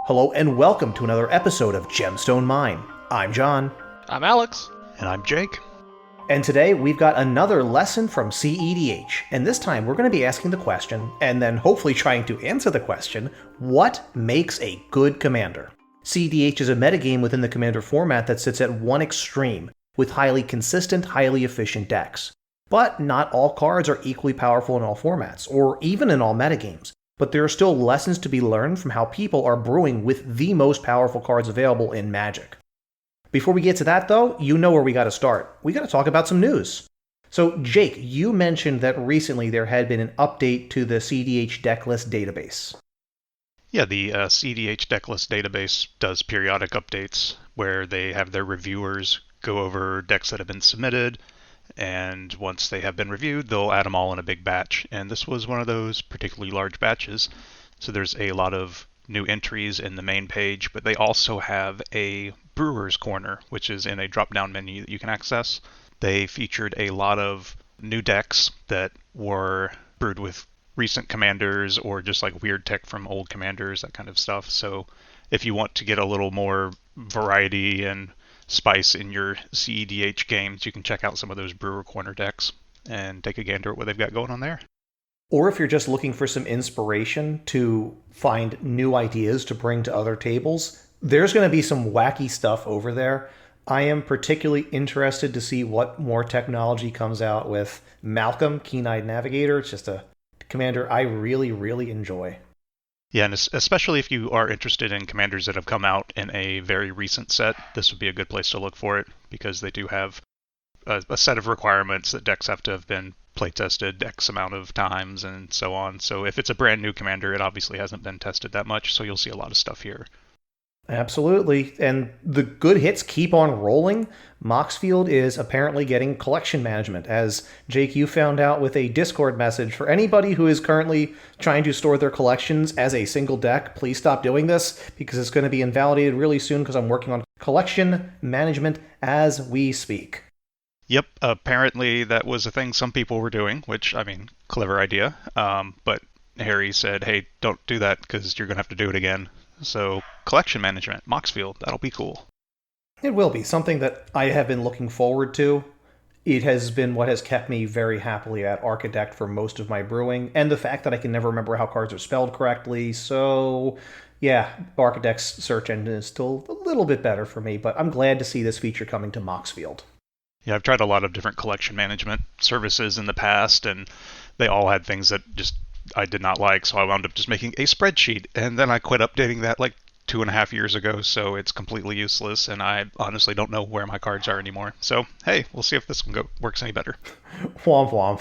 Hello and welcome to another episode of Gemstone Mine. I'm John. I'm Alex. And I'm Jake. And today we've got another lesson from cEDH. And this time we're going to be asking the question, and then hopefully trying to answer the question, what makes a good commander? cEDH is a metagame within the commander format that sits at one extreme, with highly consistent, highly efficient decks. But not all cards are equally powerful in all formats, or even in all metagames. But there are still lessons to be learned from how people are brewing with the most powerful cards available in Magic. Before we get to that though, you know where we gotta start. We gotta talk about some news. So Jake, you mentioned that recently there had been an update to the cEDH decklist database. Yeah, the cEDH decklist database does periodic updates where they have their reviewers go over decks that have been submitted, and once they have been reviewed, they'll add them all in a big batch. And this was one of those particularly large batches. So there's a lot of new entries in the main page, but they also have a Brewer's Corner, which is in a drop-down menu that you can access. They featured a lot of new decks that were brewed with recent commanders or just like weird tech from old commanders, that kind of stuff. So if you want to get a little more variety and spice in your cEDH games, you can check out some of those Brewer Corner decks and take a gander at what they've got going on there. Or if you're just looking for some inspiration to find new ideas to bring to other tables, there's going to be some wacky stuff over there. I am particularly interested to see what more technology comes out with Malcolm, Keen-Eyed Navigator. It's just a commander I really, really enjoy. Yeah, and especially if you are interested in commanders that have come out in a very recent set, this would be a good place to look for it, because they do have a set of requirements that decks have to have been play-tested X amount of times and so on. So if it's a brand new commander, it obviously hasn't been tested that much, so you'll see a lot of stuff here. Absolutely. And the good hits keep on rolling. Moxfield is apparently getting collection management, as Jake, you found out with a Discord message. For anybody who is currently trying to store their collections as a single deck, please stop doing this, because it's going to be invalidated really soon, because I'm working on collection management as we speak. Yep, apparently that was a thing some people were doing, which, I mean, clever idea. But Harry said, hey, don't do that, because you're going to have to do it again. So, collection management, Moxfield, that'll be cool. It will be something that I have been looking forward to. It has been what has kept me very happily at Architect for most of my brewing, and the fact that I can never remember how cards are spelled correctly. So, yeah, Architect's search engine is still a little bit better for me, but I'm glad to see this feature coming to Moxfield. Yeah, I've tried a lot of different collection management services in the past, and they all had things that just I did not like, so I wound up just making a spreadsheet, and then I quit updating that like 2.5 years ago, so it's completely useless, and I honestly don't know where my cards are anymore. So, hey, we'll see if this one works any better. Womp womp.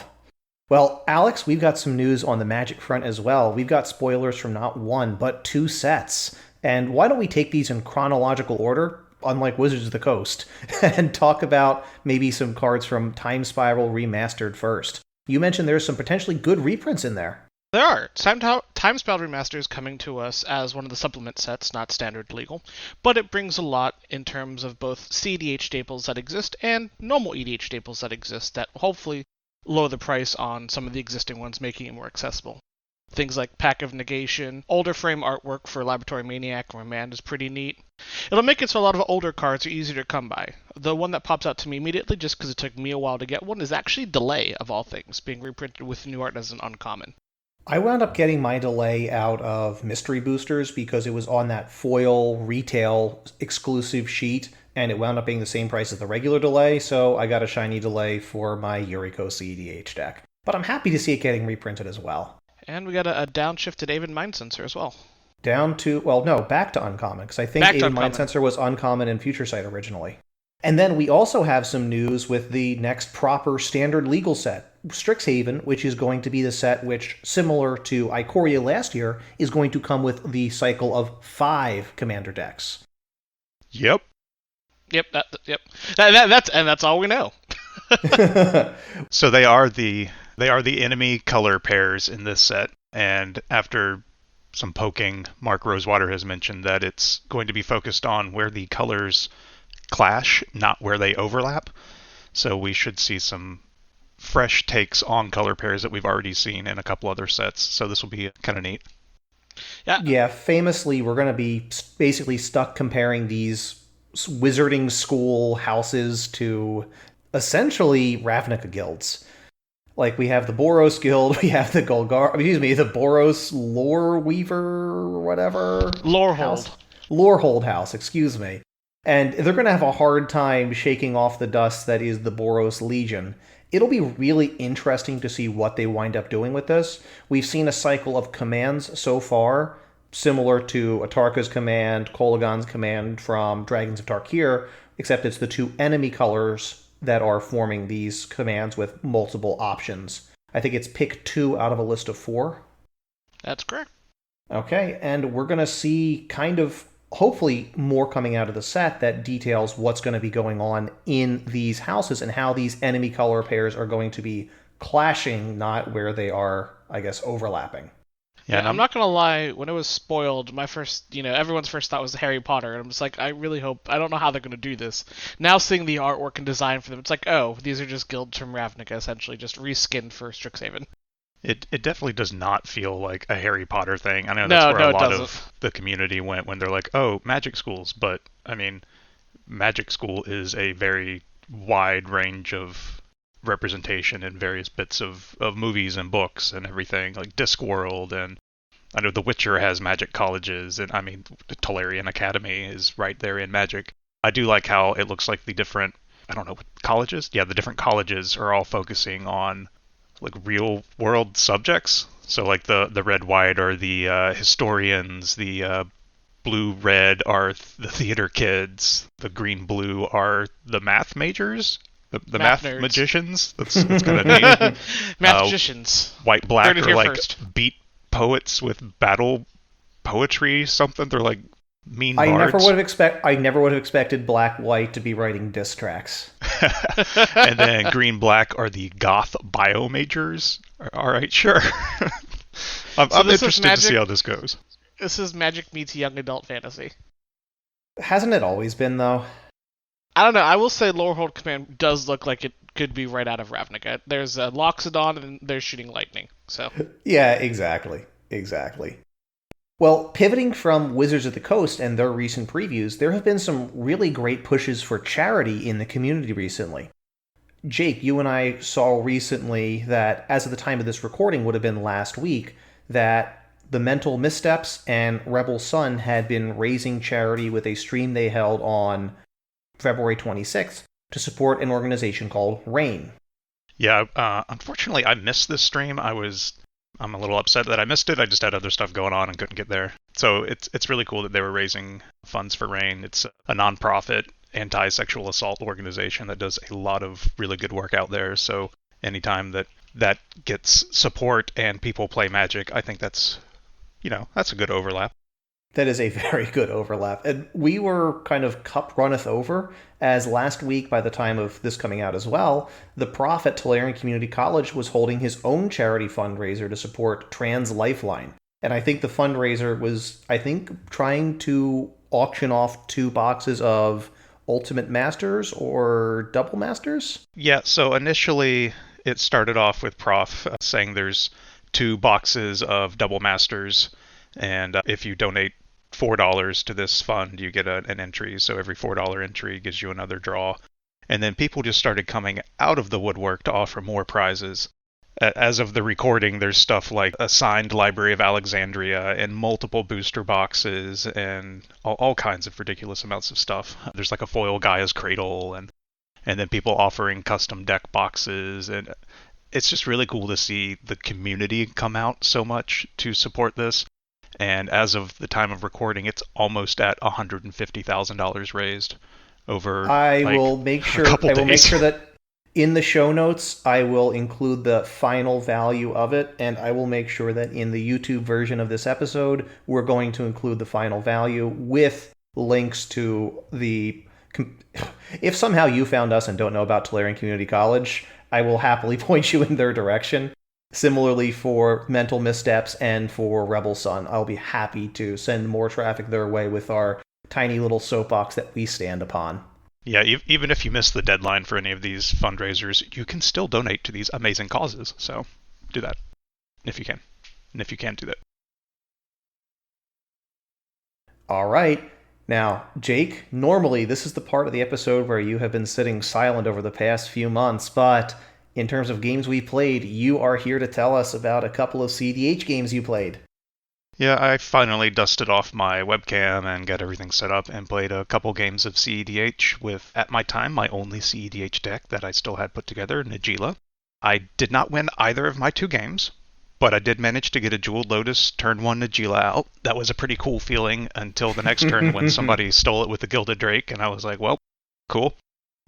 Well, Alex, we've got some news on the Magic front as well. We've got spoilers from not one, but two sets. And why don't we take these in chronological order, unlike Wizards of the Coast, and talk about maybe some cards from Time Spiral Remastered first. You mentioned there's some potentially good reprints in there. There are. Time Spell Remaster is coming to us as one of the supplement sets, not standard legal, but it brings a lot in terms of both cEDH staples that exist and normal EDH staples that exist that hopefully lower the price on some of the existing ones, making it more accessible. Things like Pack of Negation, older frame artwork for Laboratory Maniac or Remand is pretty neat. It'll make it so a lot of older cards are easier to come by. The one that pops out to me immediately, just because it took me a while to get one, is actually Delay, of all things, being reprinted with new art as an uncommon. I wound up getting my Delay out of Mystery Boosters because it was on that foil retail exclusive sheet, and it wound up being the same price as the regular Delay, so I got a shiny Delay for my Yuriko cEDH deck. But I'm happy to see it getting reprinted as well. And we got a downshifted Aven Mind Sensor as well. Back to uncommon, because I think Aven Mind Sensor was uncommon in Future Sight originally. And then we also have some news with the next proper standard legal set, Strixhaven, which is going to be the set which, similar to Ikoria last year, is going to come with the cycle of 5 commander decks. Yep. Yep. That's all we know. So they are the enemy color pairs in this set, and after some poking, Mark Rosewater has mentioned that it's going to be focused on where the colors clash, not where they overlap. So we should see some fresh takes on color pairs that we've already seen in a couple other sets. So this will be kind of neat. Yeah, Yeah, famously, we're going to be basically stuck comparing these wizarding school houses to essentially Ravnica guilds. Like we have the Boros Guild, we have the the Boros Lore Weaver, or whatever house, Lorehold. Lorehold House, excuse me. And they're going to have a hard time shaking off the dust that is the Boros Legion. It'll be really interesting to see what they wind up doing with this. We've seen a cycle of commands so far, similar to Atarka's command, Kolagon's command from Dragons of Tarkir, except it's the two enemy colors that are forming these commands with multiple options. I think it's pick two out of a list of four. That's correct. Okay, and we're going to see kind of hopefully more coming out of the set that details what's going to be going on in these houses and how these enemy color pairs are going to be clashing, not where they are, I guess, overlapping. Yeah, I'm not gonna lie. When it was spoiled, my first, everyone's first thought was Harry Potter, and I'm just like, I really hope. I don't know how they're gonna do this. Now seeing the artwork and design for them, it's like, oh, these are just guilds from Ravnica, essentially, just reskinned for Strixhaven. It definitely does not feel like a Harry Potter thing. I know that's where a lot of the community went when they're like, oh, magic schools. But, I mean, magic school is a very wide range of representation in various bits of movies and books and everything, like Discworld, and I know The Witcher has magic colleges, and I mean, the Tolarian Academy is right there in magic. I do like how it looks like the different, I don't know, colleges? Yeah, the different colleges are all focusing on like real world subjects. So like the red white are the historians, the blue red are the theater kids, the green blue are the math majors, the math magicians. That's kind of neat. Math magicians. White black are like first. Beat poets with battle poetry something. They're like mean I bards. never would have expected black white to be writing diss tracks. And then green black are the goth bio majors. All right, sure. I'm interested to see how this goes. This is magic meets young adult fantasy. Hasn't it always been, though? I don't know. I will say Lorehold Command does look like it could be right out of Ravnica. There's Loxodon and they're shooting lightning. So yeah, exactly. Well, pivoting from Wizards of the Coast and their recent previews, there have been some really great pushes for charity in the community recently. Jake, you and I saw recently that, as of the time of this recording would have been last week, that the Mental Missteps and Rebel Sun had been raising charity with a stream they held on February 26th to support an organization called RAIN. Yeah, unfortunately I missed this stream. I'm a little upset that I missed it. I just had other stuff going on and couldn't get there. So it's really cool that they were raising funds for RAIN. It's a non-profit anti-sexual assault organization that does a lot of really good work out there. So anytime that gets support and people play Magic, I think that's a good overlap. That is a very good overlap. And we were kind of cup runneth over, as last week, by the time of this coming out as well, the prof at Tolarian Community College was holding his own charity fundraiser to support Trans Lifeline. And I think the fundraiser was, trying to auction off 2 boxes of Ultimate Masters or Double Masters? Yeah, so initially it started off with Prof saying there's 2 boxes of Double Masters, and if you donate $4 to this fund, you get an entry. So every $4 entry gives you another draw. And then people just started coming out of the woodwork to offer more prizes. As of the recording, there's stuff like a signed Library of Alexandria and multiple booster boxes and all kinds of ridiculous amounts of stuff. There's like a foil Gaia's Cradle and then people offering custom deck boxes. And it's just really cool to see the community come out so much to support this. And as of the time of recording, it's almost at $150,000 raised over. I will make sure that in the show notes, I will include the final value of it, and I will make sure that in the YouTube version of this episode, we're going to include the final value with links to the. If somehow you found us and don't know about Tolarian Community College, I will happily point you in their direction. Similarly for Mental Missteps and for Rebel Sun, I'll be happy to send more traffic their way with our tiny little soapbox that we stand upon. Yeah, even if you miss the deadline for any of these fundraisers, you can still donate to these amazing causes. So do that if you can. And if you can't, do that. All right. Now, Jake, normally this is the part of the episode where you have been sitting silent over the past few months, but in terms of games we played, you are here to tell us about a couple of cEDH games you played. Yeah, I finally dusted off my webcam and got everything set up and played a couple games of cEDH with, at my time, my only cEDH deck that I still had put together, Najeela. I did not win either of my two games, but I did manage to get a Jeweled Lotus turn 1 Najeela out. That was a pretty cool feeling until the next turn when somebody stole it with the Gilded Drake, and I was like, well, cool.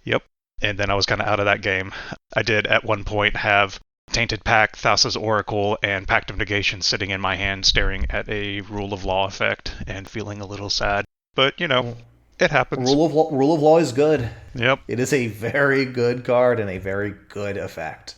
Yep. And then I was kind of out of that game. I did at one point have Tainted Pact, Thassa's Oracle, and Pact of Negation sitting in my hand staring at a Rule of Law effect and feeling a little sad. But, it happens. Rule of Law is good. Yep. It is a very good card and a very good effect.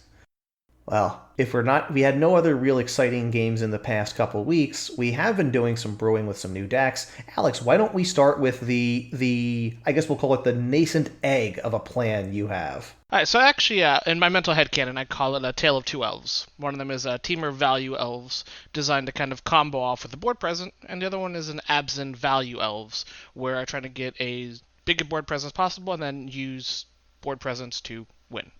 Well, we had no other real exciting games in the past couple weeks. We have been doing some brewing with some new decks. Alex, why don't we start with the I guess we'll call it the nascent egg of a plan you have. Alright, so actually, in my mental headcanon, I call it a Tale of Two Elves. One of them is a Temur Value Elves, designed to kind of combo off with the board present, and the other one is an Abzan Value Elves, where I try to get a big board presence as possible and then use board presence to win.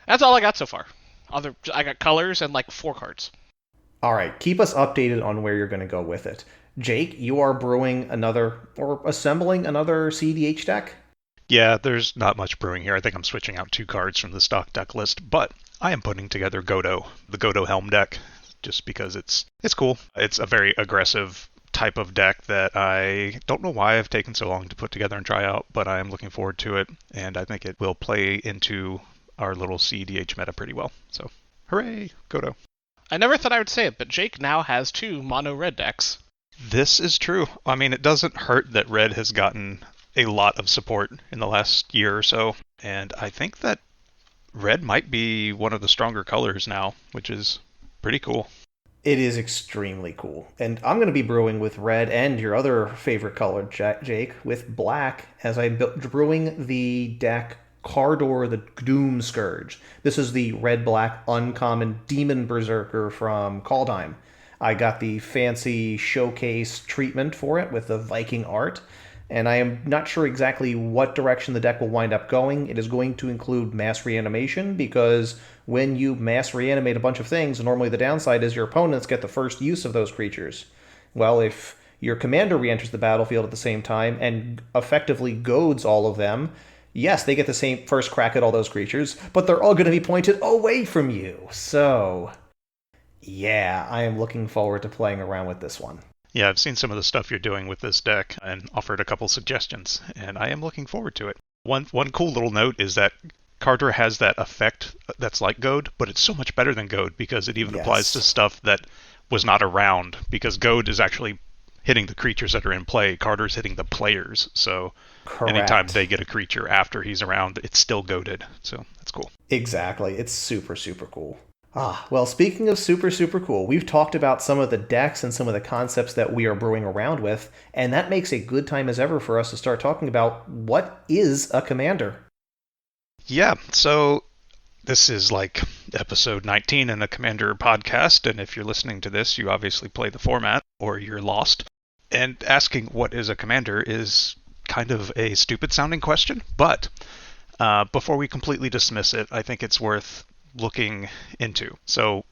That's all I got so far. I got colors and like 4 cards. All right, keep us updated on where you're going to go with it. Jake, you are brewing assembling another cEDH deck? Yeah, there's not much brewing here. I think I'm switching out 2 cards from the stock deck list, but I am putting together the Godo Helm deck, just because it's cool. It's a very aggressive type of deck that I don't know why I've taken so long to put together and try out, but I am looking forward to it, and I think it will play into our little cEDH meta pretty well. So, hooray, Godo. I never thought I would say it, but Jake now has 2 mono red decks. This is true. I mean, it doesn't hurt that red has gotten a lot of support in the last year or so, and I think that red might be one of the stronger colors now, which is pretty cool. It is extremely cool. And I'm going to be brewing with red and your other favorite color, Jake, with black, as I'm brewing the deck Cardor the Doom Scourge. This is the red-black uncommon Demon Berserker from Kaldheim. I got the fancy showcase treatment for it with the Viking art, and I am not sure exactly what direction the deck will wind up going. It is going to include mass reanimation, because when you mass reanimate a bunch of things, normally the downside is your opponents get the first use of those creatures. Well, if your commander re-enters the battlefield at the same time and effectively goads all of them, yes, they get the same first crack at all those creatures, but they're all going to be pointed away from you. So, yeah, I am looking forward to playing around with this one. Yeah, I've seen some of the stuff you're doing with this deck and offered a couple suggestions, and I am looking forward to it. One cool little note is that Carter has that effect that's like Goad, but it's so much better than Goad because it even applies to stuff that was not around, because Goad is actually hitting the creatures that are in play. Carter's hitting the players, so anytime they get a creature after he's around, it's still goaded. So that's cool. Exactly. It's super, super cool. Well, speaking of super, super cool, we've talked about some of the decks and some of the concepts that we are brewing around with, and that makes a good time as ever for us to start talking about what is a commander. Yeah, so this is like episode 19 in a Commander podcast, and if you're listening to this, you obviously play the format, or you're lost. And asking what is a commander is kind of a stupid-sounding question, but before we completely dismiss it, I think it's worth looking into. So,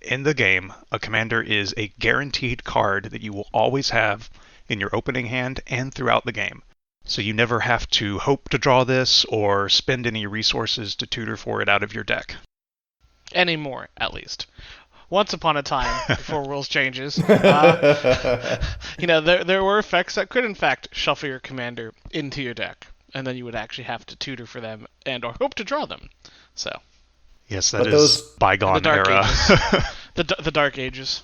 in the game, a commander is a guaranteed card that you will always have in your opening hand and throughout the game. So you never have to hope to draw this or spend any resources to tutor for it out of your deck. Anymore, at least. Once upon a time, before rules changes, there were effects that could, in fact, shuffle your commander into your deck, and then you would actually have to tutor for them and or hope to draw them. So, yes, that is bygone era. The Dark Ages.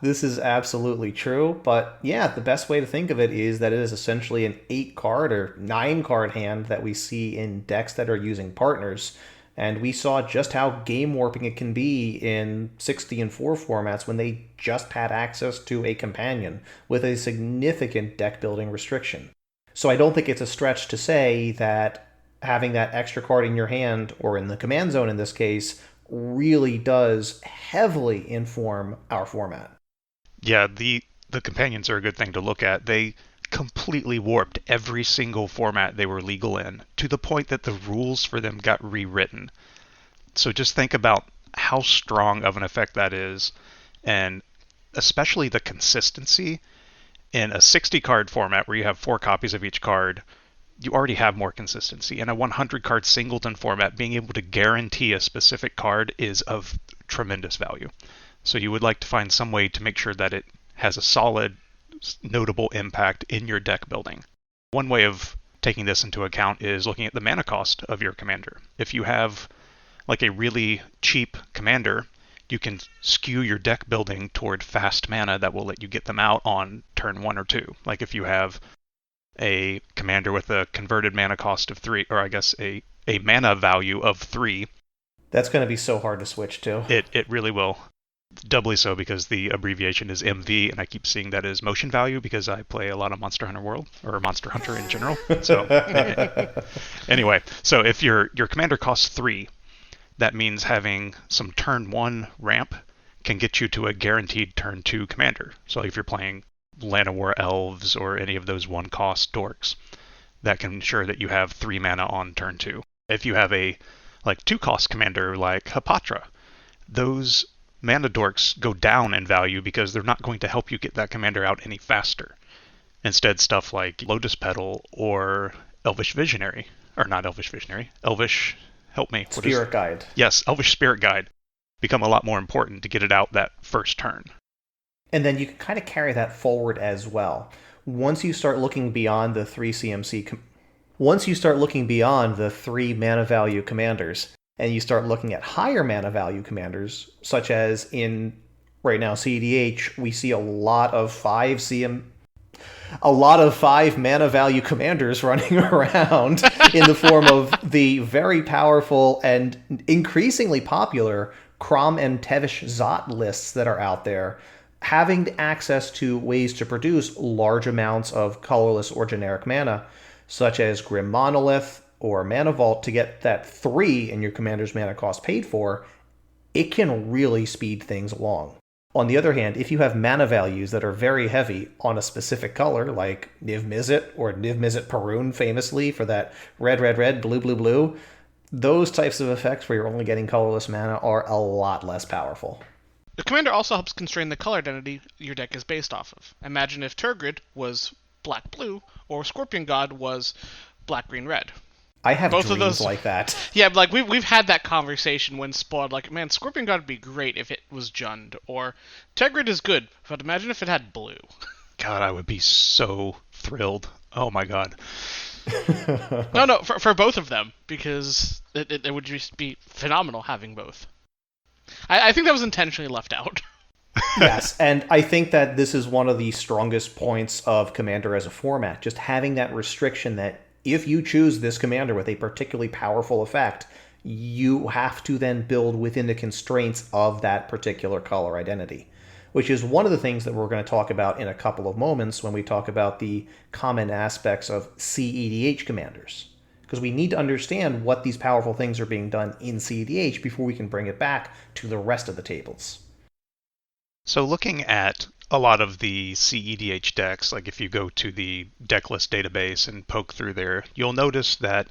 This is absolutely true, but yeah, the best way to think of it is that it is essentially an 8-card or 9-card hand that we see in decks that are using partners. And we saw just how game warping it can be in 60 and 4 formats when they just had access to a companion with a significant deck building restriction. So I don't think it's a stretch to say that having that extra card in your hand, or in the command zone in this case, really does heavily inform our format. Yeah, the companions are a good thing to look at. They completely warped every single format they were legal in, to the point that the rules for them got rewritten. So just think about how strong of an effect that is, and especially the consistency. In a 60 card format where you have 4 copies of each card, you already have more consistency. In a 100 card singleton format, being able to guarantee a specific card is of tremendous value. So you would like to find some way to make sure that it has a solid, notable impact in your deck building. One way of taking this into account is looking at the mana cost of your commander. If you have like a really cheap commander, you can skew your deck building toward fast mana that will let you get them out on turn 1 or 2. Like if you have a commander with a converted mana cost of 3, or I guess a mana value of 3. That's going to be so hard to switch to. It really will. Doubly so because the abbreviation is MV, and I keep seeing that as motion value because I play a lot of Monster Hunter World, or Monster Hunter in general. So anyway, so if your commander costs 3, that means having some turn 1 ramp can get you to a guaranteed turn 2 commander. So if you're playing Land of War Elves or any of those 1-cost dorks, that can ensure that you have 3 mana on turn 2. If you have a 2-cost commander like Hapatra, those mana dorks go down in value because they're not going to help you get that commander out any faster. Instead, stuff like Lotus Petal or Elvish Visionary, or not Elvish Visionary, Elvish... help me. Spirit Guide. Yes, Elvish Spirit Guide become a lot more important to get it out that first turn. And then you can kind of carry that forward as well. Once you start looking beyond the 3 CMC... Once you start looking beyond the 3 mana value commanders, and you start looking at higher mana value commanders, such as in, right now, cEDH, we see a lot of 5 mana value commanders running around in the form of the very powerful and increasingly popular Crom and Tevish Zot lists that are out there, having access to ways to produce large amounts of colorless or generic mana, such as Grim Monolith or Mana Vault, to get that 3 in your commander's mana cost paid for. It can really speed things along. On the other hand, if you have mana values that are very heavy on a specific color, like Niv Mizzet or Niv Mizzet Perun famously for that red, red, red, blue, blue, blue, those types of effects where you're only getting colorless mana are a lot less powerful. The commander also helps constrain the color identity your deck is based off of. Imagine if Turgid was black-blue, or Scorpion God was black-green-red. I have both dreams of those like that. Yeah, like we've had that conversation when spoiled. Like, man, Scorpion God would be great if it was Jund, or Tegrid is good, but imagine if it had blue. God, I would be so thrilled. Oh my god. No, for both of them, because it would just be phenomenal having both. I think that was intentionally left out. Yes, and I think that this is one of the strongest points of Commander as a format, just having that restriction that if you choose this commander with a particularly powerful effect, you have to then build within the constraints of that particular color identity, which is one of the things that we're going to talk about in a couple of moments when we talk about the common aspects of cEDH commanders. Because we need to understand what these powerful things are being done in cEDH before we can bring it back to the rest of the tables. So looking at a lot of the cEDH decks, like if you go to the deck list database and poke through there, you'll notice that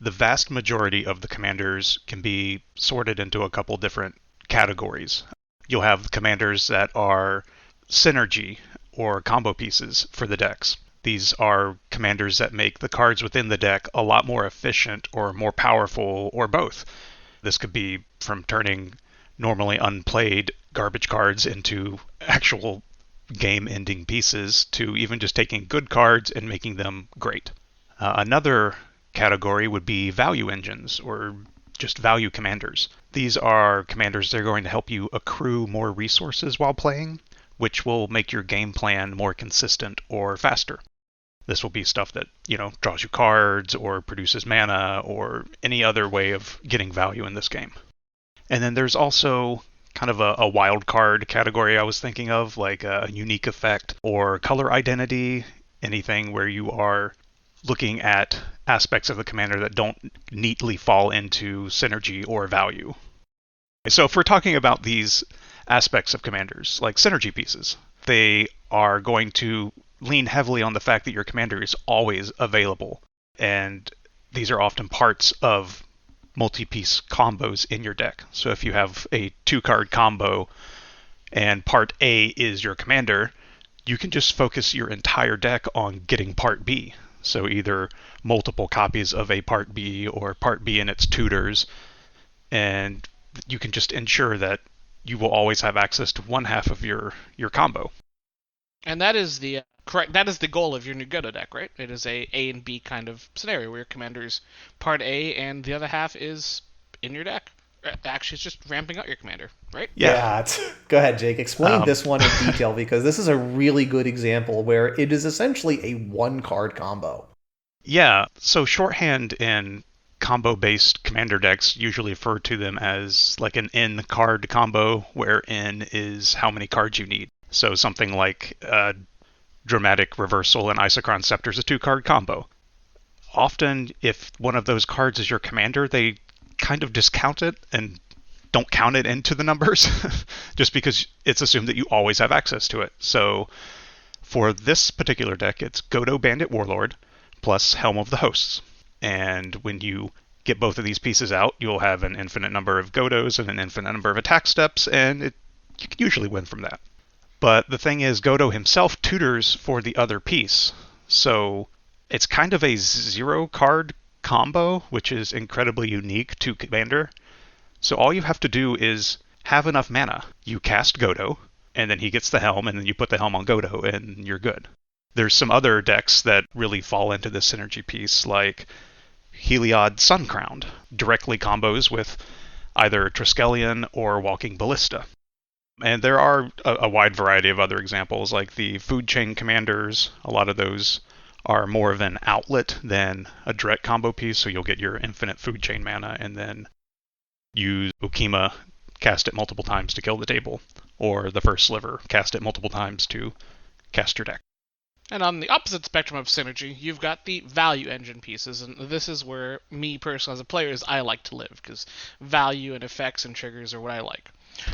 the vast majority of the commanders can be sorted into a couple different categories. You'll have commanders that are synergy or combo pieces for the decks. These are commanders that make the cards within the deck a lot more efficient or more powerful, or both. This could be from turning normally unplayed garbage cards into actual game-ending pieces, to even just taking good cards and making them great. Another category would be value engines, or just value commanders. These are commanders that are going to help you accrue more resources while playing, which will make your game plan more consistent or faster. This will be stuff that, draws you cards or produces mana or any other way of getting value in this game. And then there's also kind of a wild card category I was thinking of, like a unique effect or color identity, anything where you are looking at aspects of the commander that don't neatly fall into synergy or value. So if we're talking about these aspects of commanders, like synergy pieces, they are going to lean heavily on the fact that your commander is always available. And these are often parts of multi-piece combos in your deck. So if you have a 2-card combo and part A is your commander, you can just focus your entire deck on getting part B. So either multiple copies of a part B or part B and its tutors, and you can just ensure that you will always have access to one half of your combo. And that is the correct. That is the goal of your new Godo deck, right? It is a and B kind of scenario where your commander's part A and the other half is in your deck. Actually, it's just ramping up your commander, right? Yeah. Go ahead, Jake. Explain this one in detail, because this is a really good example where it is essentially a 1-card combo. Yeah. So shorthand in combo-based commander decks usually refer to them as like an N-card combo, where N is how many cards you need. So something like Dramatic Reversal and Isochron Scepter is a 2-card combo. Often, if one of those cards is your commander, they kind of discount it and don't count it into the numbers, just because it's assumed that you always have access to it. So for this particular deck, it's Godo Bandit Warlord plus Helm of the Hosts. And when you get both of these pieces out, you'll have an infinite number of Godos and an infinite number of attack steps, and you can usually win from that. But the thing is, Godo himself tutors for the other piece. So it's kind of a 0-card combo, which is incredibly unique to Commander. So all you have to do is have enough mana. You cast Godo, and then he gets the Helm, and then you put the Helm on Godo, and you're good. There's some other decks that really fall into this synergy piece, like Heliod Suncrowned, directly combos with either Triskelion or Walking Ballista. And there are a wide variety of other examples, like the Food Chain Commanders. A lot of those are more of an outlet than a direct combo piece, so you'll get your infinite Food Chain mana and then use Ukima, cast it multiple times to kill the table, or the First Sliver, cast it multiple times to cast your deck. And on the opposite spectrum of synergy, you've got the value engine pieces, and this is where me personally as a player I like to live, because value and effects and triggers are what I like.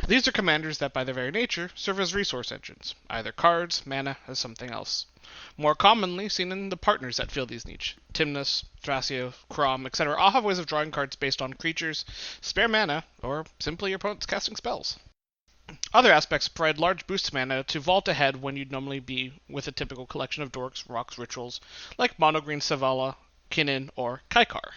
These are commanders that by their very nature serve as resource engines, either cards, mana, or something else. More commonly seen in the partners that fill these niche. Tymnus, Thrasio, Crom, etc. all have ways of drawing cards based on creatures, spare mana, or simply your opponent's casting spells. Other aspects provide large boosts mana to vault ahead when you'd normally be with a typical collection of dorks, rocks, rituals, like Monogreen Savala, Kinnan, or Kaikar.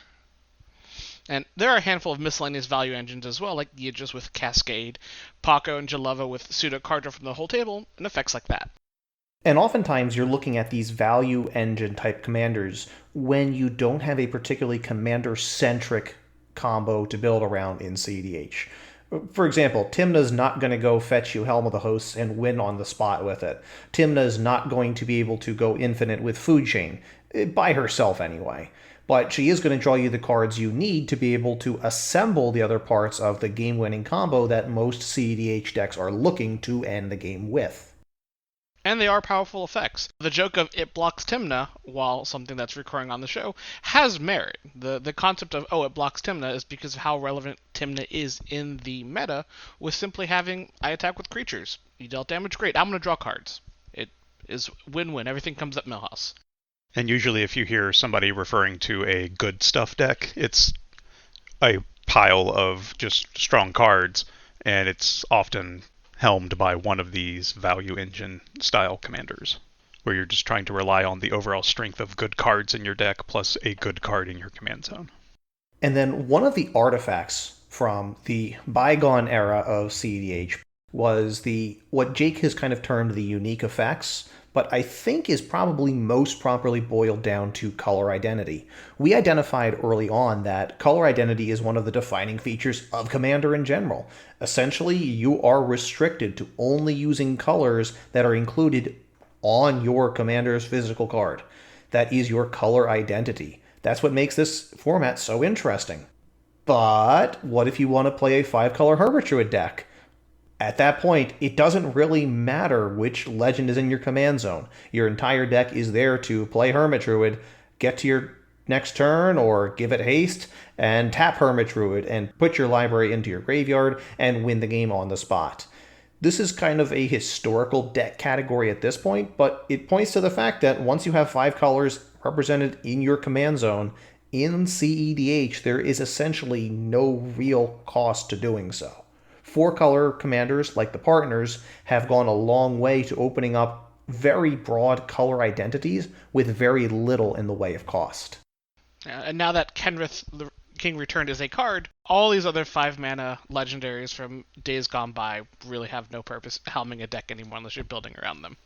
And there are a handful of miscellaneous value engines as well, like Aegis with Cascade, Paco and Jaleva with pseudo card draw from the whole table, and effects like that. And oftentimes you're looking at these value engine type commanders when you don't have a particularly commander-centric combo to build around in cEDH. For example, Tymna's not going to go fetch you Helm of the Hosts and win on the spot with it. Tymna's not going to be able to go infinite with Food Chain, by herself anyway. But she is going to draw you the cards you need to be able to assemble the other parts of the game-winning combo that most cEDH decks are looking to end the game with. And they are powerful effects. The joke of it blocks Tymna, while something that's recurring on the show, has merit. The concept of, it blocks Tymna is because of how relevant Tymna is in the meta, with simply having, I attack with creatures. You dealt damage, great, I'm going to draw cards. It is win-win, everything comes up Millhouse. And usually if you hear somebody referring to a good stuff deck, it's a pile of just strong cards, and it's often helmed by one of these value engine style commanders, where you're just trying to rely on the overall strength of good cards in your deck plus a good card in your command zone. And then one of the artifacts from the bygone era of cEDH was what Jake has kind of termed the unique effects, but I think is probably most properly boiled down to color identity. We identified early on that color identity is one of the defining features of Commander in general. Essentially, you are restricted to only using colors that are included on your Commander's physical card. That is your color identity. That's what makes this format so interesting. But what if you want to play a 5-color Herbert Druid deck? At that point, it doesn't really matter which legend is in your command zone. Your entire deck is there to play Hermit Druid, get to your next turn, or give it haste, and tap Hermit Druid, and put your library into your graveyard, and win the game on the spot. This is kind of a historical deck category at this point, but it points to the fact that once you have 5 colors represented in your command zone, in cEDH, there is essentially no real cost to doing so. 4-color commanders, like the partners, have gone a long way to opening up very broad color identities with very little in the way of cost. And now that Kenrith the King Returned is a card, all these other 5-mana legendaries from days gone by really have no purpose helming a deck anymore unless you're building around them.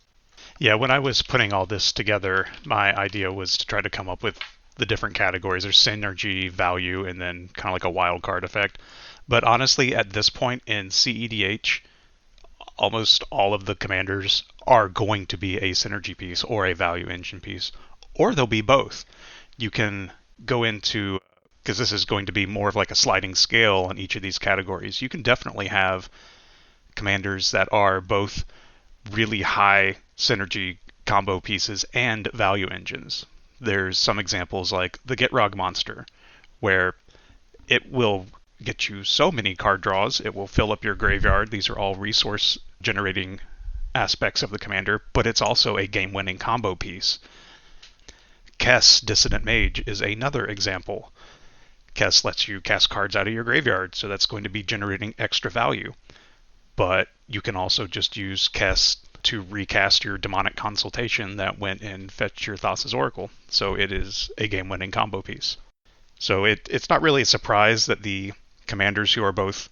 Yeah, when I was putting all this together, my idea was to try to come up with the different categories. There's synergy, value, and then kind of like a wild card effect. But honestly, at this point in cEDH, almost all of the commanders are going to be a synergy piece or a value engine piece, or they'll be both. You can go into, because this is going to be more of like a sliding scale on each of these categories, you can definitely have commanders that are both really high synergy combo pieces and value engines. There's some examples like the Gitrog monster, where it will get you so many card draws, it will fill up your graveyard. These are all resource generating aspects of the commander, but it's also a game-winning combo piece. Kess, Dissident Mage, is another example. Kess lets you cast cards out of your graveyard, so that's going to be generating extra value. But you can also just use Kess to recast your Demonic Consultation that went and fetched your Thassa's Oracle, so it is a game-winning combo piece. So it's not really a surprise that the commanders who are both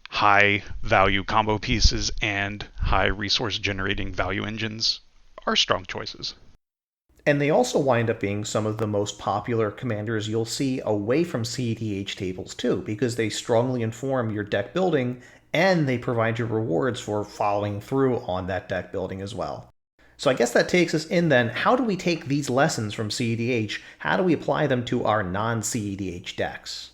high value combo pieces and high resource generating value engines are strong choices. And they also wind up being some of the most popular commanders you'll see away from cEDH tables too, because they strongly inform your deck building and they provide you rewards for following through on that deck building as well. So I guess that takes us in then, how do we take these lessons from cEDH, how do we apply them to our non-cEDH decks?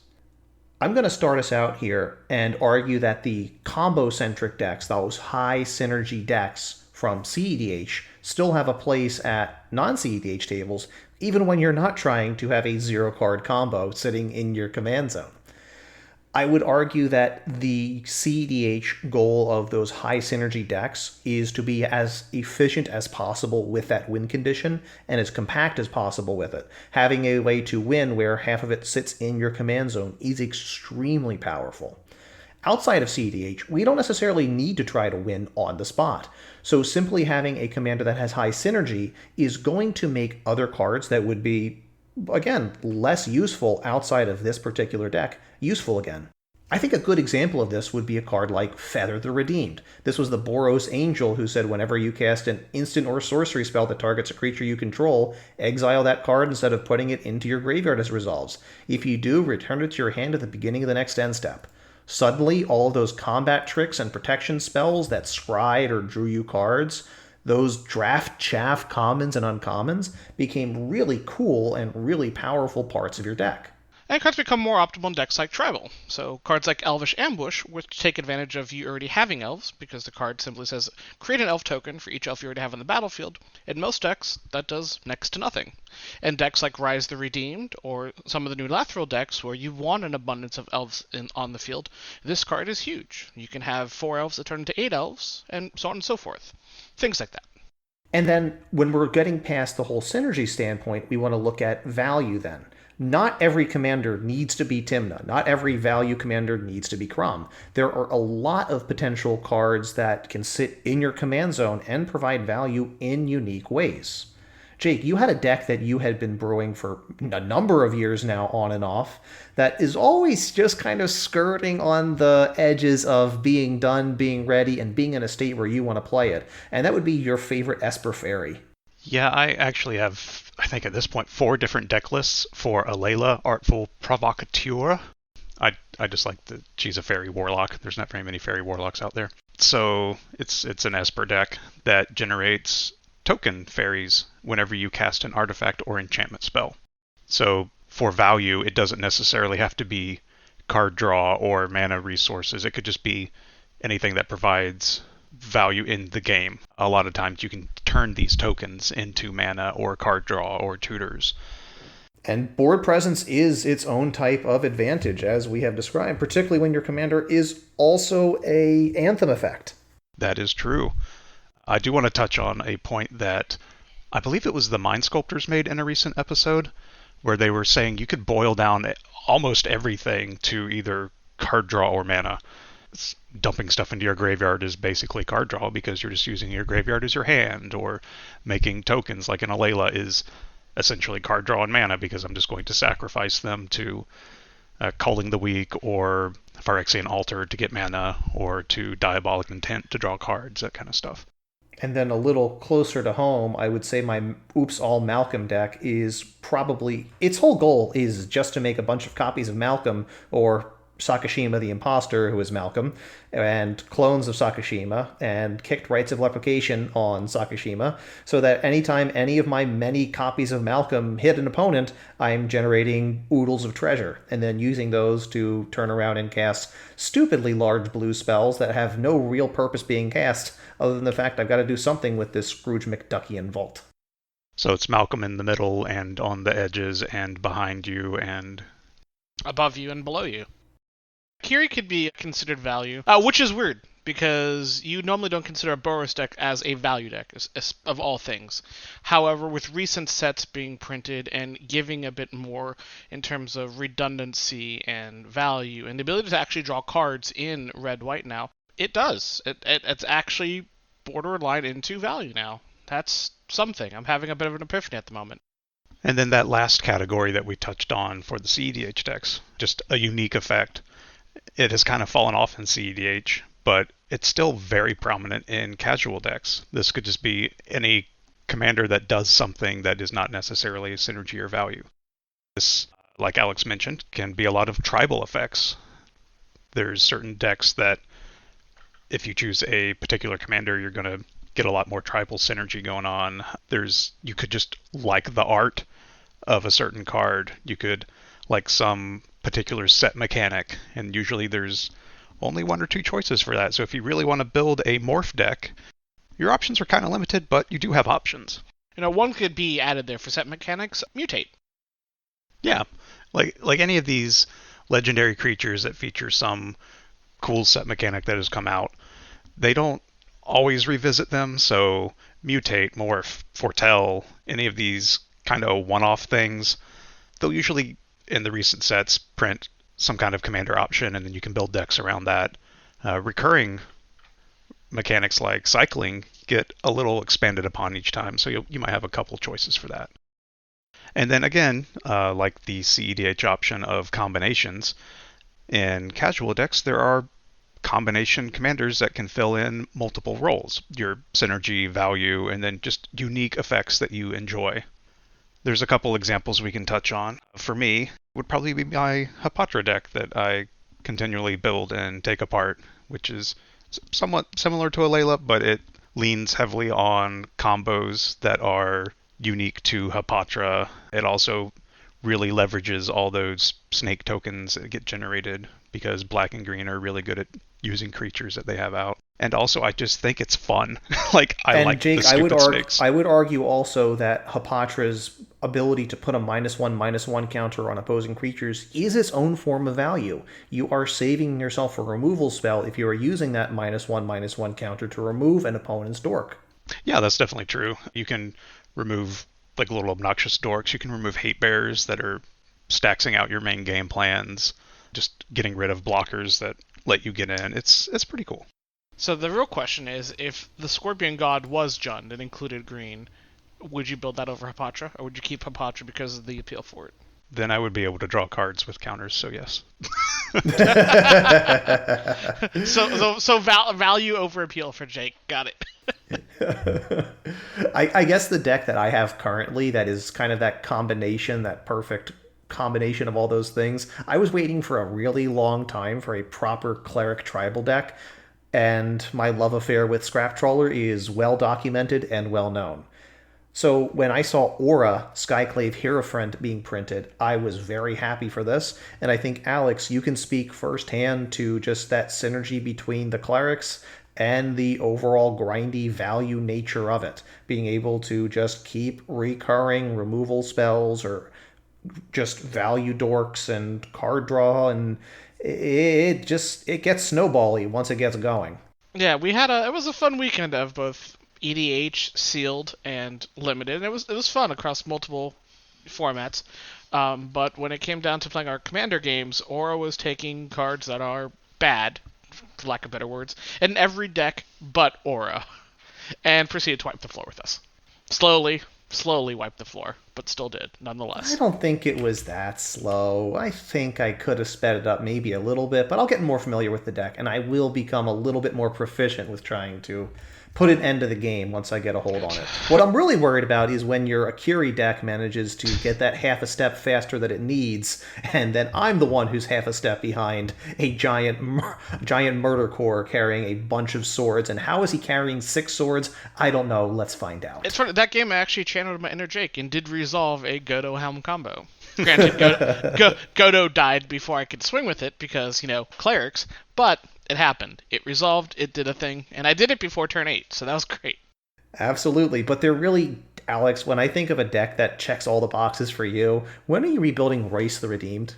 I'm going to start us out here and argue that the combo-centric decks, those high synergy decks from cEDH, still have a place at non-cEDH tables, even when you're not trying to have a 0-card combo sitting in your command zone. I would argue that the cEDH goal of those high synergy decks is to be as efficient as possible with that win condition and as compact as possible with it. Having a way to win where half of it sits in your command zone is extremely powerful. Outside of cEDH, we don't necessarily need to try to win on the spot. So simply having a commander that has high synergy is going to make other cards that would be, again, less useful outside of this particular deck useful again. I think a good example of this would be a card like Feather the Redeemed. This was the Boros Angel who said whenever you cast an instant or sorcery spell that targets a creature you control, exile that card instead of putting it into your graveyard as it resolves. If you do, return it to your hand at the beginning of the next end step. Suddenly, all of those combat tricks and protection spells that scryed or drew you cards, those draft chaff commons and uncommons, became really cool and really powerful parts of your deck. And cards become more optimal in decks like Tribal. So cards like Elvish Ambush, which take advantage of you already having elves, because the card simply says, create an elf token for each elf you already have on the battlefield. In most decks, that does next to nothing. And decks like Rise the Redeemed, or some of the new Lathril decks, where you want an abundance of elves on the field, this card is huge. You can have 4 elves that turn into 8 elves, and so on and so forth. Things like that. And then, when we're getting past the whole synergy standpoint, we want to look at value then. Not every commander needs to be Tymna. Not every value commander needs to be Crom. There are a lot of potential cards that can sit in your command zone and provide value in unique ways. Jake, you had a deck that you had been brewing for a number of years now, on and off, that is always just kind of skirting on the edges of being done, being ready, and being in a state where you want to play it. And that would be your favorite Esper Fairy. Yeah, I actually have, I think at this point, 4 different deck lists for Alayla, Artful Provocateur. I just like that she's a fairy warlock. There's not very many fairy warlocks out there. So it's an Esper deck that generates token fairies whenever you cast an artifact or enchantment spell. So for value, it doesn't necessarily have to be card draw or mana resources. It could just be anything that provides value in the game. A lot of times you can turn these tokens into mana or card draw or tutors. And board presence is its own type of advantage, as we have described, particularly when your commander is also a Anthem effect. That is true. I do want to touch on a point that I believe it was the Mind Sculptors made in a recent episode, where they were saying you could boil down almost everything to either card draw or mana. Dumping stuff into your graveyard is basically card draw because you're just using your graveyard as your hand, or making tokens like an Alayla is essentially card draw and mana because I'm just going to sacrifice them to Calling the Weak or Phyrexian Altar to get mana, or to Diabolic Intent to draw cards, that kind of stuff. And then a little closer to home, I would say my Oops All Malcolm deck is probably, its whole goal is just to make a bunch of copies of Malcolm, or Sakashima the Imposter, who is Malcolm, and clones of Sakashima, and kicked rights of replication on Sakashima, so that anytime any of my many copies of Malcolm hit an opponent, I'm generating oodles of treasure, and then using those to turn around and cast stupidly large blue spells that have no real purpose being cast, other than the fact I've got to do something with this Scrooge McDuckian vault. So it's Malcolm in the middle and on the edges and behind you and above you and below you. Kiri could be considered value, which is weird, because you normally don't consider a Boros deck as a value deck, of all things. However, with recent sets being printed and giving a bit more in terms of redundancy and value, and the ability to actually draw cards in red-white now, it does. It's actually borderline into value now. That's something. I'm having a bit of an epiphany at the moment. And then that last category that we touched on for the cEDH decks, just a unique effect. It has kind of fallen off in cEDH, but it's still very prominent in casual decks. This could just be any commander that does something that is not necessarily a synergy or value. This, like Alex mentioned, can be a lot of tribal effects. There's certain decks that if you choose a particular commander, you're going to get a lot more tribal synergy going on. You could just like the art of a certain card. You could like some particular set mechanic, and usually there's only one or two choices for that. So if you really want to build a morph deck, your options are kind of limited, but you do have options. One could be added there for set mechanics, mutate. Yeah, like any of these legendary creatures that feature some cool set mechanic that has come out, they don't always revisit them, so mutate, morph, foretell, any of these kind of one-off things, they'll usually in the recent sets print some kind of commander option, and then you can build decks around that. Recurring mechanics like cycling get a little expanded upon each time, so you might have a couple choices for that. And then again, like the cEDH option of combinations, in casual decks there are combination commanders that can fill in multiple roles, your synergy, value, and then just unique effects that you enjoy. There's a couple examples we can touch on. For me, it would probably be my Hapatra deck that I continually build and take apart, which is somewhat similar to Alayla, but it leans heavily on combos that are unique to Hapatra. It also really leverages all those snake tokens that get generated because black and green are really good at using creatures that they have out. And also, I just think it's fun. I like Jake, the stupid snakes. I would argue also that Hapatra's ability to put a -1/-1 counter on opposing creatures is its own form of value. You are saving yourself a removal spell if you are using that -1/-1 counter to remove an opponent's dork. Yeah, that's definitely true. You can remove like little obnoxious dorks. You can remove hate bears that are staxing out your main game plans. Just getting rid of blockers that let you get in. It's pretty cool. So the real question is, if the Scorpion God was Jund and included green, would you build that over Hapatra, or would you keep Hapatra because of the appeal for it? Then I would be able to draw cards with counters, so yes. so value over appeal for Jake. Got it. I guess the deck that I have currently that is kind of that combination, that perfect combination of all those things. I was waiting for a really long time for a proper cleric tribal deck, and my love affair with Scrap Trawler is well documented and well known. So when I saw Aura, Skyclave Hierophant being printed, I was very happy for this, and I think, Alex, you can speak firsthand to just that synergy between the clerics and the overall grindy value nature of it, being able to just keep recurring removal spells or just value dorks and card draw, and it gets snowbally once it gets going. Yeah, it was a fun weekend of both EDH, sealed, and limited. And it was fun across multiple formats. But when it came down to playing our commander games, Aura was taking cards that are bad, for lack of better words, in every deck but Aura, and proceeded to wipe the floor with us. Slowly wiped the floor, but still did, I nonetheless. don't think it was that slow. I think I could have sped it up maybe a little bit, but I'll get more familiar with the deck, and I will become a little bit more proficient with trying to put an end to the game once I get a hold on it. What I'm really worried about is when your Akiri deck manages to get that half a step faster that it needs, and then I'm the one who's half a step behind a giant murder core carrying a bunch of swords. And how is he carrying 6 swords? I don't know. Let's find out. It's funny, that game actually channeled my inner Jake and did resolve a Godo Helm combo. Granted, Godo died before I could swing with it because, clerics, but it happened. It resolved, it did a thing, and I did it before turn 8, so that was great. Absolutely, but they're really, Alex, when I think of a deck that checks all the boxes for you, when are you rebuilding Rice the Redeemed?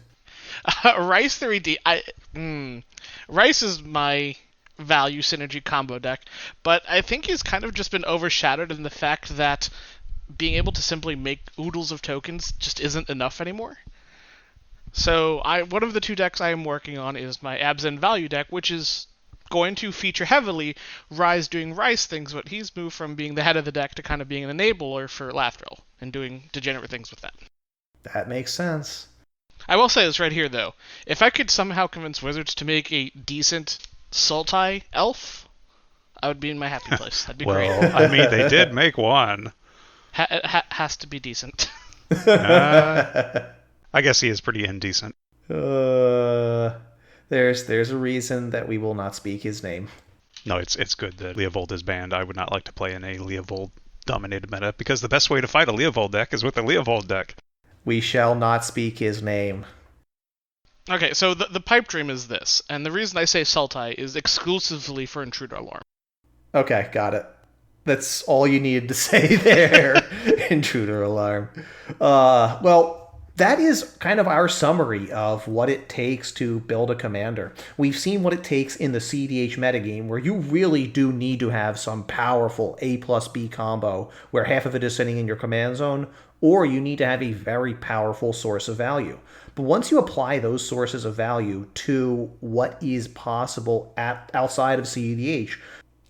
Rice the Redeemed. Rice is my value synergy combo deck, but I think he's kind of just been overshadowed in the fact that being able to simply make oodles of tokens just isn't enough anymore. So one of the 2 decks I am working on is my Abzan value deck, which is going to feature heavily Rise doing Rice things, but he's moved from being the head of the deck to kind of being an enabler for Lathril and doing degenerate things with that. That makes sense. I will say this right here, though. If I could somehow convince Wizards to make a decent Sultai elf, I would be in my happy place. That'd be great. Well, I mean, they did make one. Has to be decent. I guess he is pretty indecent. There's a reason that we will not speak his name. No, it's good that Leovold is banned. I would not like to play in a Leovold-dominated meta, because the best way to fight a Leovold deck is with a Leovold deck. We shall not speak his name. Okay, so the pipe dream is this, and the reason I say Sultai is exclusively for Intruder Alarm. Okay, got it. That's all you needed to say there. Intruder Alarm. Well, that is kind of our summary of what it takes to build a commander. We've seen what it takes in the cEDH metagame, where you really do need to have some powerful A plus B combo, where half of it is sitting in your command zone, or you need to have a very powerful source of value. But once you apply those sources of value to what is possible outside of cEDH,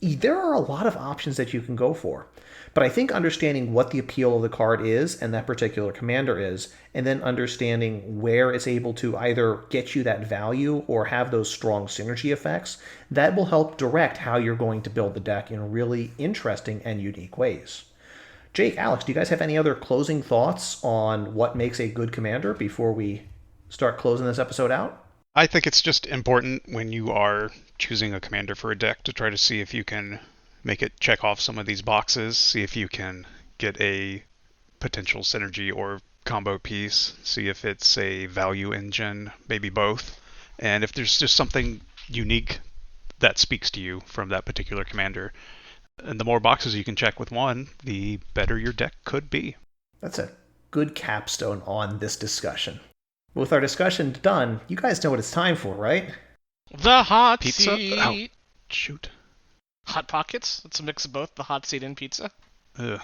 there are a lot of options that you can go for. But I think understanding what the appeal of the card is and that particular commander is, and then understanding where it's able to either get you that value or have those strong synergy effects, that will help direct how you're going to build the deck in really interesting and unique ways. Jake, Alex, do you guys have any other closing thoughts on what makes a good commander before we start closing this episode out? I think it's just important when you are choosing a commander for a deck to try to see if you can make it check off some of these boxes, see if you can get a potential synergy or combo piece, see if it's a value engine, maybe both, and if there's just something unique that speaks to you from that particular commander. And the more boxes you can check with one, the better your deck could be. That's a good capstone on this discussion. With our discussion done, you guys know what it's time for, right? The hot Pizza? seat. Oh, shoot. Hot Pockets? It's a mix of both the hot seat and pizza. Ugh.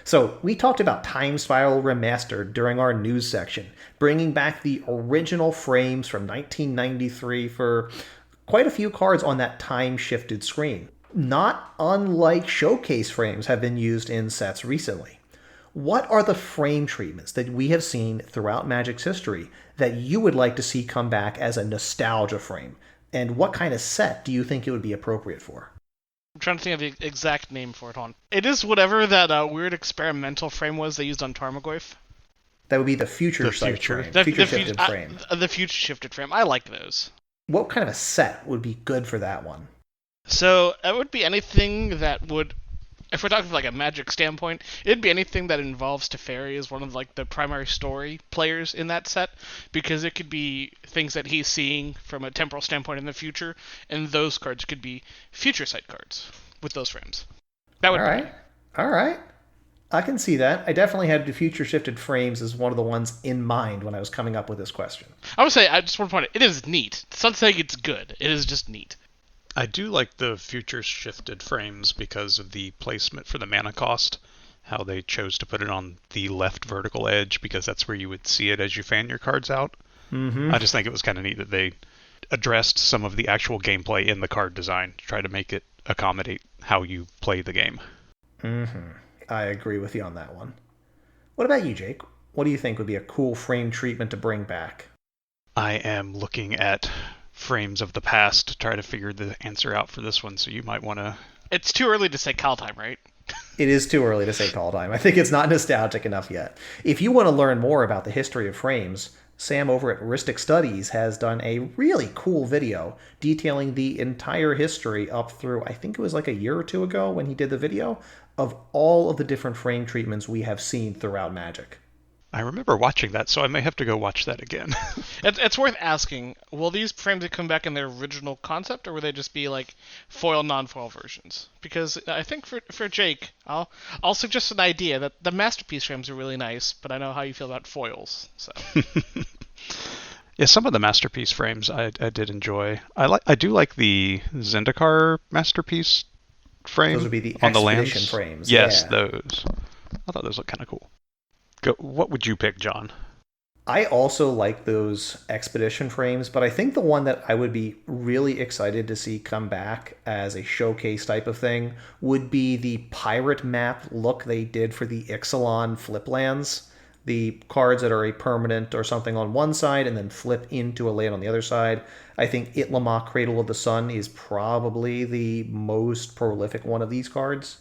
So, we talked about Time Spiral Remastered during our news section, bringing back the original frames from 1993 for quite a few cards on that time-shifted screen. Not unlike showcase frames have been used in sets recently. What are the frame treatments that we have seen throughout Magic's history that you would like to see come back as a nostalgia frame? And what kind of set do you think it would be appropriate for? I'm trying to think of the exact name for it. It is whatever that weird experimental frame was they used on Tarmogoyf. That would be the future future. frame. Future-shifted frame. The future shifted frame. I like those. What kind of a set would be good for that one? So it would be anything that would, if we're talking from like a Magic standpoint, it'd be anything that involves Teferi as one of like the primary story players in that set, because it could be things that he's seeing from a temporal standpoint in the future, and those cards could be future sight cards with those frames. That would All right. I can see that. I definitely had the future shifted frames as one of the ones in mind when I was coming up with this question. I would say, I just want to point out, it is neat. It's not saying it's good. It is just neat. I do like the future shifted frames because of the placement for the mana cost. How they chose to put it on the left vertical edge because that's where you would see it as you fan your cards out. Mm-hmm. I just think it was kind of neat that they addressed some of the actual gameplay in the card design to try to make it accommodate how you play the game. Mm-hmm. I agree with you on that one. What about you, Jake? What do you think would be a cool frame treatment to bring back? I am looking at frames of the past to try to figure the answer out for this one, so you might want to... It's too early to say call time, right? It is too early to say call time. I think it's not nostalgic enough yet. If you want to learn more about the history of frames, Sam over at Ristic Studies has done a really cool video detailing the entire history up through, I think it was like a year or two ago when he did the video, of all of the different frame treatments we have seen throughout Magic. I remember watching that, so I may have to go watch that again. It's worth asking, will these frames come back in their original concept, or will they just be like foil, non-foil versions? Because I think for Jake, I'll suggest an idea that the masterpiece frames are really nice, but I know how you feel about foils. So yeah, some of the masterpiece frames I did enjoy. I do like the Zendikar masterpiece frame. Those would be the on the expedition lands. frames. Yes, yeah. those. I thought those looked kind of cool. What would you pick, John? I also like those expedition frames, but I think the one that I would be really excited to see come back as a showcase type of thing would be the pirate map look they did for the Ixalan flip lands. The cards that are a permanent or something on one side and then flip into a land on the other side. I think Itlama, Cradle of the Sun, is probably the most prolific one of these cards.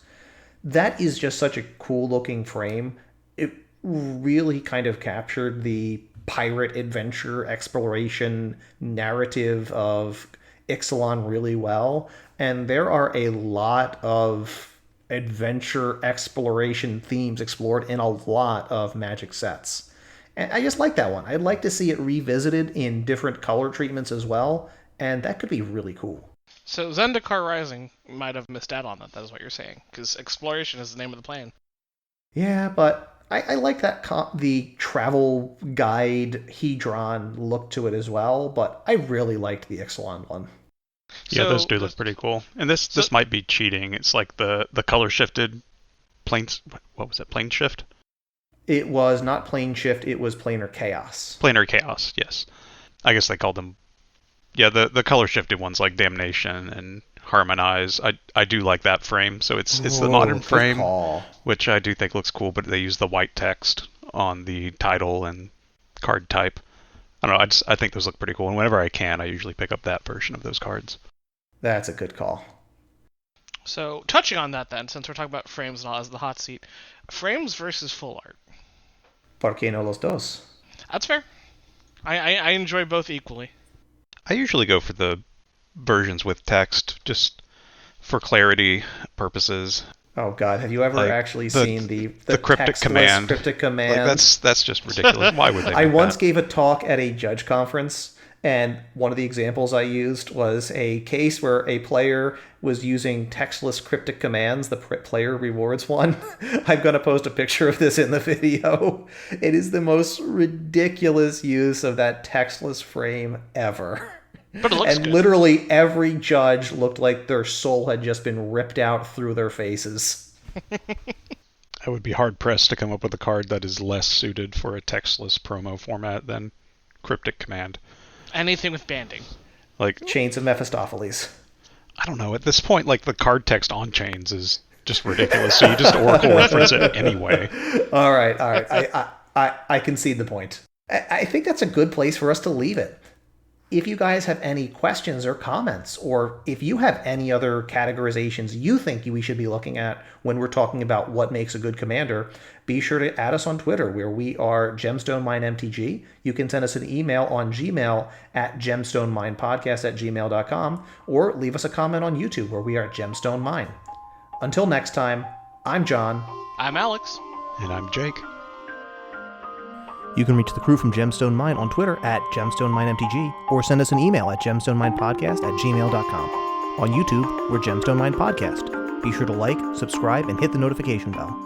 That is just such a cool looking frame. It really kind of captured the pirate adventure exploration narrative of Ixalan really well. And there are a lot of adventure exploration themes explored in a lot of Magic sets. And I just like that one. I'd like to see it revisited in different color treatments as well, and that could be really cool. So Zendikar Rising might have missed out on that, that is what you're saying, because exploration is the name of the plan. Yeah, but I like that the travel guide Hedron look to it as well, but I really liked the Ixalan one. Yeah, those do look pretty cool. And this might be cheating. It's like the color shifted planes. What was it? Plane shift? It was not plane shift. It was planar chaos. Planar chaos. Yes. I guess they called them. Yeah, the color shifted ones like Damnation and Harmonize. I do like that frame. So it's the modern frame, which I do think looks cool. But they use the white text on the title and card type. I don't know. I think those look pretty cool. And whenever I can, I usually pick up that version of those cards. That's a good call. So, touching on that then, since we're talking about frames and all as the hot seat, frames versus full art. ¿Por qué no los dos? That's fair. I enjoy both equally. I usually go for the versions with text, just for clarity purposes. Oh God, have you ever actually seen the cryptic command? Cryptic command. Like that's just ridiculous. Why would they? I once gave a talk at a judge conference, and one of the examples I used was a case where a player was using textless cryptic commands. The player rewards one. I'm going to post a picture of this in the video. It is the most ridiculous use of that textless frame ever. But it looks and good. Literally every judge looked like their soul had just been ripped out through their faces. I would be hard-pressed to come up with a card that is less suited for a textless promo format than cryptic command. Anything with banding. Like Chains of Mephistopheles. I don't know. At this point, like the card text on chains is just ridiculous. So you just Oracle reference it anyway. All right. I concede the point. I think that's a good place for us to leave it. If you guys have any questions or comments, or if you have any other categorizations you think we should be looking at when we're talking about what makes a good commander, be sure to add us on Twitter, where we are Gemstone Mine MTG. You can send us an email on Gmail at gemstoneminepodcast@gmail.com, or leave us a comment on YouTube, where we are at Gemstone Mine. Until next time, I'm John. I'm Alex. And I'm Jake. You can reach the crew from Gemstone Mine on Twitter at GemstoneMineMTG, or send us an email at gemstoneminepodcast@gmail.com. On YouTube, we're Gemstone Mine Podcast. Be sure to like, subscribe, and hit the notification bell.